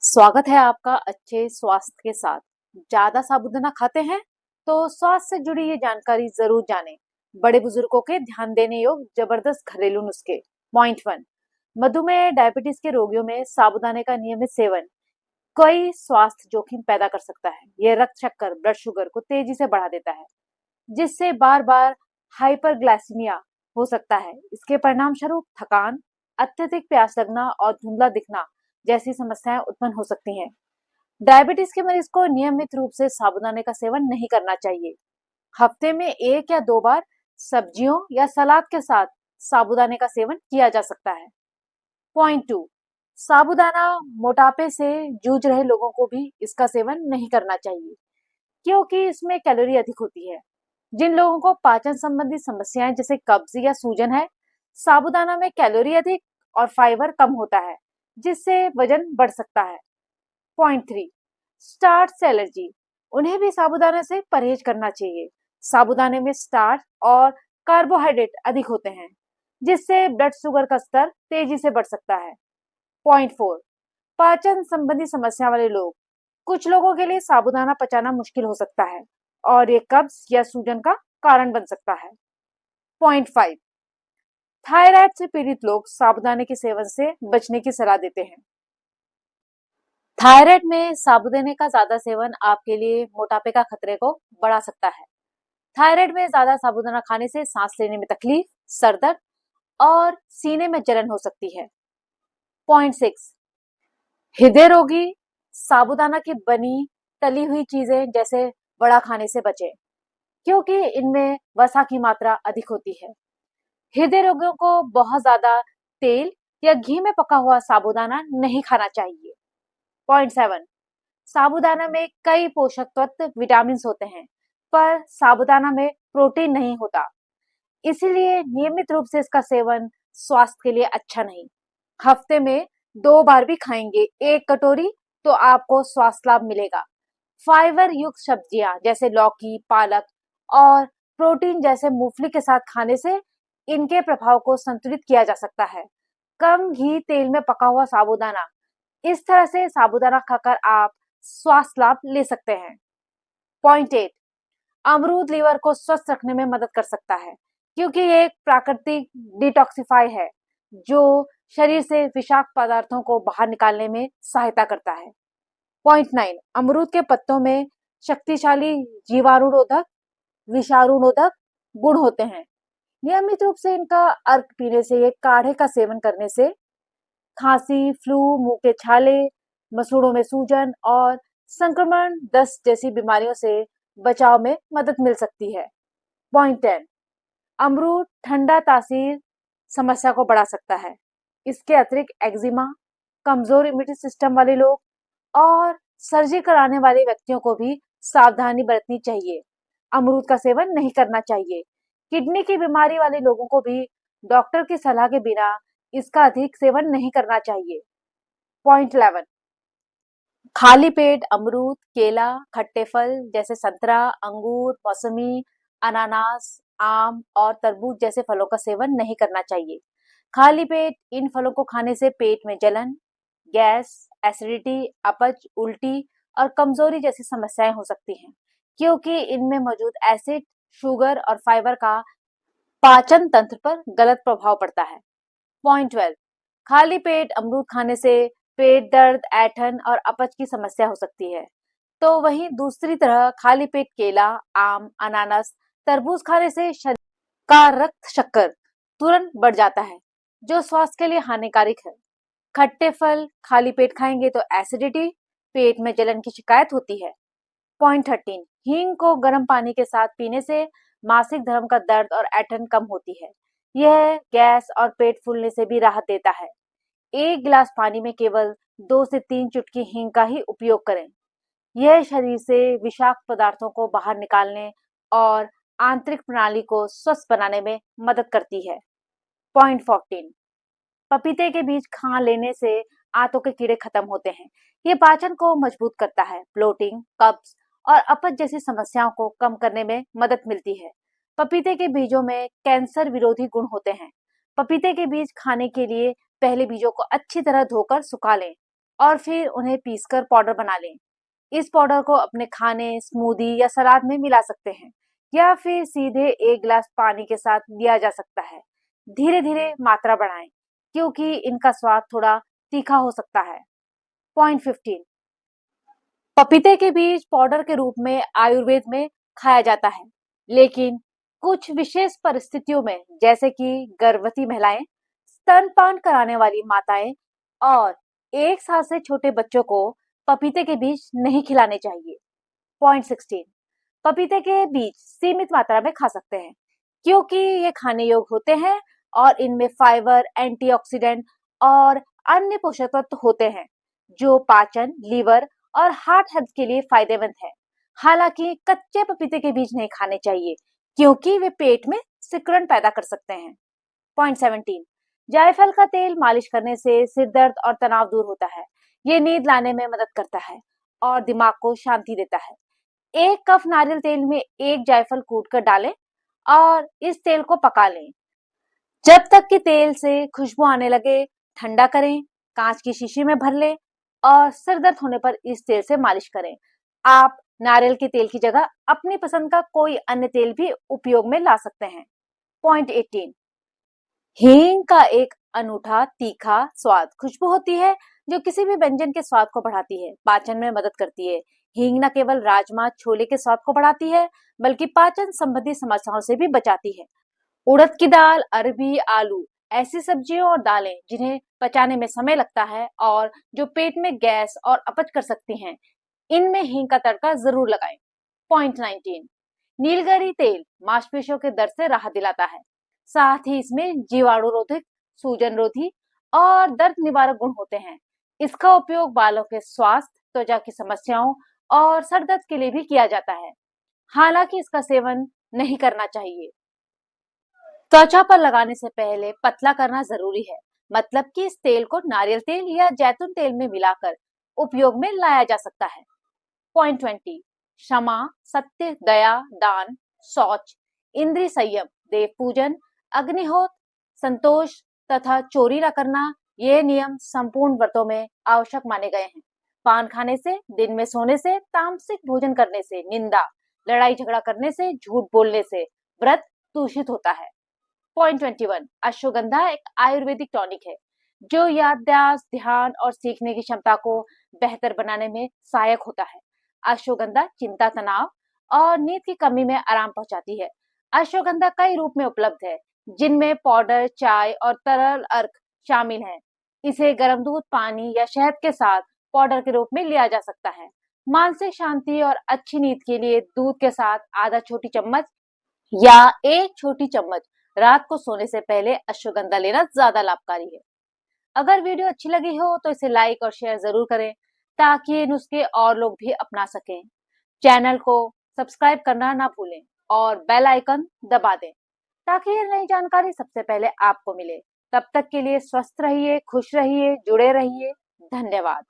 स्वागत है आपका अच्छे स्वास्थ्य के साथ। ज्यादा साबूदाना खाते हैं तो स्वास्थ्य से जुड़ी ये जानकारी जरूर जानें। बड़े बुजुर्गों के ध्यान देने योग्य जबरदस्त घरेलू नुस्खे। पॉइंट वन, मधुमेह डायबिटीज के रोगियों में साबूदाने का नियमित सेवन कई स्वास्थ्य जोखिम पैदा कर सकता है। यह रक्त शक्कर ब्लड शुगर को तेजी से बढ़ा देता है, जिससे बार बार हाइपरग्लाइसीमिया हो सकता है। इसके परिणाम स्वरूप थकान, अत्यधिक प्यास लगना और धुंधला दिखना जैसी समस्याएं उत्पन्न हो सकती हैं। डायबिटीज के मरीज को नियमित रूप से साबूदाने का सेवन नहीं करना चाहिए। हफ्ते में 1 या 2 बार सब्जियों या सलाद के साथ साबूदाने का सेवन किया जा सकता है। पॉइंट टू, साबूदाना मोटापे से जूझ रहे लोगों को भी इसका सेवन नहीं करना चाहिए, क्योंकि इसमें कैलोरी अधिक होती है। जिन लोगों को पाचन संबंधी समस्याएं जैसे कब्ज या सूजन है, साबूदाना में कैलोरी अधिक और फाइबर कम होता है, जिससे वजन बढ़ सकता है। पॉइंट थ्री, स्टार्च से एलर्जी, उन्हें भी साबूदाने से परहेज करना चाहिए। साबूदाने में स्टार्च और कार्बोहाइड्रेट अधिक होते हैं, जिससे ब्लड शुगर का स्तर तेजी से बढ़ सकता है। पॉइंट फोर, पाचन संबंधी समस्या वाले लोग, कुछ लोगों के लिए साबूदाना पचाना मुश्किल हो सकता है और ये कब्ज या सूजन का कारण बन सकता है। पॉइंट फाइव, थायराइड से पीड़ित लोग साबूदाने के सेवन से बचने की सलाह देते हैं। थायराइड में साबूदाने का ज्यादा सेवन आपके लिए मोटापे का खतरे को बढ़ा सकता है। थायराइड में ज्यादा साबूदाना खाने से सांस लेने में तकलीफ, सर दर्द और सीने में जलन हो सकती है। पॉइंट सिक्स, हृदय रोगी साबूदाना की बनी तली हुई चीजें जैसे वड़ा खाने से बचें, क्योंकि इनमें वसा की मात्रा अधिक होती है। हृदय रोगियों को बहुत ज्यादा तेल या घी में पका हुआ साबूदाना नहीं खाना चाहिए। पॉइंट सेवन, साबूदाना में कई पोषक तत्व विटामिन होते हैं, पर साबूदाना में प्रोटीन नहीं होता, इसीलिए नियमित रूप से इसका सेवन स्वास्थ्य के लिए अच्छा नहीं। हफ्ते में 2 बार भी खाएंगे 1 कटोरी तो आपको स्वास्थ्य लाभ मिलेगा। फाइबर युक्त सब्जियां जैसे लौकी, पालक और प्रोटीन जैसे मूंगफली के साथ खाने से इनके प्रभाव को संतुलित किया जा सकता है। कम घी तेल में पका हुआ साबूदाना, इस तरह से साबूदाना खाकर आप स्वास्थ्य लाभ ले सकते हैं। पॉइंट एट, अमरूद लीवर को स्वस्थ रखने में मदद कर सकता है, क्योंकि ये एक प्राकृतिक डिटॉक्सिफाई है जो शरीर से विषाक्त पदार्थों को बाहर निकालने में सहायता करता है। पॉइंट नाइन, अमरूद के पत्तों में शक्तिशाली जीवाणुरोधक, विषाणुरोधक गुण होते हैं। नियमित रूप से इनका अर्क पीने से, ये काढ़े का सेवन करने से खांसी, फ्लू, मुंह के छाले, मसूड़ों में सूजन और संक्रमण, दस्त जैसी बीमारियों से बचाव में मदद मिल सकती है। पॉइंट टेन, अमरूद ठंडा तासीर समस्या को बढ़ा सकता है। इसके अतिरिक्त एक्जिमा, कमजोर इम्यूनिटी सिस्टम वाले लोग और सर्जरी कराने वाले व्यक्तियों को भी सावधानी बरतनी चाहिए। अमरूद का सेवन नहीं करना चाहिए। किडनी की बीमारी वाले लोगों को भी डॉक्टर की सलाह के बिना इसका अधिक सेवन नहीं करना चाहिए। पॉइंट 11, खाली पेट अमरूद, केला, खट्टे फल जैसे संतरा, अंगूर, मौसमी, अनानास, आम और तरबूज जैसे फलों का सेवन नहीं करना चाहिए। खाली पेट इन फलों को खाने से पेट में जलन, गैस, एसिडिटी, अपच, उल्टी और कमजोरी जैसी समस्याएं हो सकती हैं, क्योंकि इनमें मौजूद एसिड, शुगर और फाइबर का पाचन तंत्र पर गलत प्रभाव पड़ता है। पॉइंट 12, खाली पेट अमरूद खाने से पेट दर्द, ऐंठन और अपच की समस्या हो सकती है। तो वहीं दूसरी तरह खाली पेट केला, आम, अनानास, तरबूज खाने से शरीर का रक्त शक्कर तुरंत बढ़ जाता है, जो स्वास्थ्य के लिए हानिकारक है। खट्टे फल खाली पेट खाएंगे तो एसिडिटी, पेट में जलन की शिकायत होती है। पॉइंट 13, हींग को गर्म पानी के साथ पीने से मासिक धर्म का दर्द और ऐंठन कम होती है। यह गैस और पेट फूलने से भी राहत देता है। 1 गिलास पानी में केवल 2 से 3 चुटकी हींग का ही उपयोग करें। यह शरीर से विषाक्त पदार्थों को बाहर निकालने और आंतरिक प्रणाली को स्वस्थ बनाने में मदद करती है। पॉइंट 14, पपीते के बीज खा लेने से आंतों के कीड़े खत्म होते हैं। ये पाचन को मजबूत करता है। ब्लोटिंग, कब्ज और अपच जैसी समस्याओं को कम करने में मदद मिलती है। पपीते के बीजों में कैंसर विरोधी गुण होते हैं। पपीते के बीज खाने के लिए पहले बीजों को अच्छी तरह धोकर सुखा लें। और फिर उन्हें पीसकर पाउडर बना लें। इस पाउडर को अपने खाने, स्मूदी या सलाद में मिला सकते हैं या फिर सीधे 1 गिलास पानी के साथ लिया जा सकता है। धीरे-धीरे मात्रा बढ़ाएं क्योंकि इनका स्वाद थोड़ा तीखा हो सकता है। पॉइंट 15, पपीते के बीज पाउडर के रूप में आयुर्वेद में खाया जाता है, लेकिन कुछ विशेष परिस्थितियों में जैसे कि गर्भवती महिलाएं, स्तनपान कराने वाली माताएं और 1 साल से छोटे बच्चों को पपीते के बीज नहीं खिलाने चाहिए। पॉइंट 16, पपीते के बीज सीमित मात्रा में खा सकते हैं क्योंकि ये खाने योग्य होते हैं और इनमें फाइबर, एंटीऑक्सीडेंट और अन्य पोषक तत्व होते हैं जो पाचन, लीवर और हार्ट हेल्थ के लिए फायदेमंद है। हालांकि कच्चे पपीते के बीज नहीं खाने चाहिए क्योंकि वे पेट में सिकुड़न पैदा कर सकते हैं। पॉइंट 17, जायफल का तेल मालिश करने से सिर दर्द और तनाव दूर होता है। ये नींद लाने में मदद करता है और दिमाग को शांति देता है। 1 कप नारियल तेल में 1 जायफल कूट कर डालें और इस तेल को पका लें जब तक कि तेल से खुशबू आने लगे। ठंडा करें, कांच की शीशी में भर लें और सिर दर्द होने पर इस तेल से मालिश करें। आप नारियल के तेल की जगह अपनी पसंद का कोई अन्य तेल भी उपयोग में ला सकते हैं। पॉइंट 18, हींग का एक अनूठा तीखा स्वाद खुशबू होती है जो किसी भी व्यंजन के स्वाद को बढ़ाती है, पाचन में मदद करती है। हींग न केवल राजमा, छोले के स्वाद को बढ़ाती है बल्कि पाचन संबंधी समस्याओं से भी बचाती है। उड़द की दाल, अरबी, आलू ऐसी सब्जियों और दालें जिन्हें पचाने में समय लगता है और जो पेट में गैस और अपच कर सकती हैं, इनमें हींग का तड़का जरूर लगाएं। पॉइंट 19, नीलगिरी तेल मांसपेशियों के दर्द से राहत दिलाता है। साथ ही इसमें जीवाणु रोधक, सूजन रोधी और दर्द निवारक गुण होते हैं। इसका उपयोग बालों के स्वास्थ्य, त्वचा की समस्याओं और सर दर्द के लिए भी किया जाता है। हालांकि इसका सेवन नहीं करना चाहिए। त्वचा पर लगाने से पहले पतला करना जरूरी है, मतलब कि इस तेल को नारियल तेल या जैतून तेल में मिलाकर उपयोग में लाया जा सकता है। पॉइंट 20, क्षमा, सत्य, दया, दान, शौच, इंद्रिय संयम, देव पूजन, अग्निहोत्र, संतोष तथा चोरी न करना, ये नियम संपूर्ण व्रतों में आवश्यक माने गए हैं। पान खाने से, दिन में सोने से, तामसिक भोजन करने से, निंदा, लड़ाई झगड़ा करने से, झूठ बोलने से व्रत दूषित होता है। पॉइंट 21, अश्वगंधा एक आयुर्वेदिक टॉनिक है जो याददाश्त, ध्यान और सीखने की क्षमता को बेहतर बनाने में सहायक होता है। अश्वगंधा चिंता, तनाव और नींद की कमी में आराम पहुंचाती है। अश्वगंधा कई रूप में उपलब्ध है जिनमें पाउडर, चाय और तरल अर्क शामिल हैं। इसे गर्म दूध, पानी या शहद के साथ पाउडर के रूप में लिया जा सकता है। मानसिक शांति और अच्छी नींद के लिए दूध के साथ आधा छोटी चम्मच या 1 छोटी चम्मच रात को सोने से पहले अश्वगंधा लेना ज्यादा लाभकारी है। अगर वीडियो अच्छी लगी हो तो इसे लाइक और शेयर जरूर करें ताकि ये नुस्खे और लोग भी अपना सकें। चैनल को सब्सक्राइब करना ना भूलें और बेल आइकन दबा दें ताकि ये नई जानकारी सबसे पहले आपको मिले। तब तक के लिए स्वस्थ रहिए, खुश रहिए, जुड़े रहिए। धन्यवाद।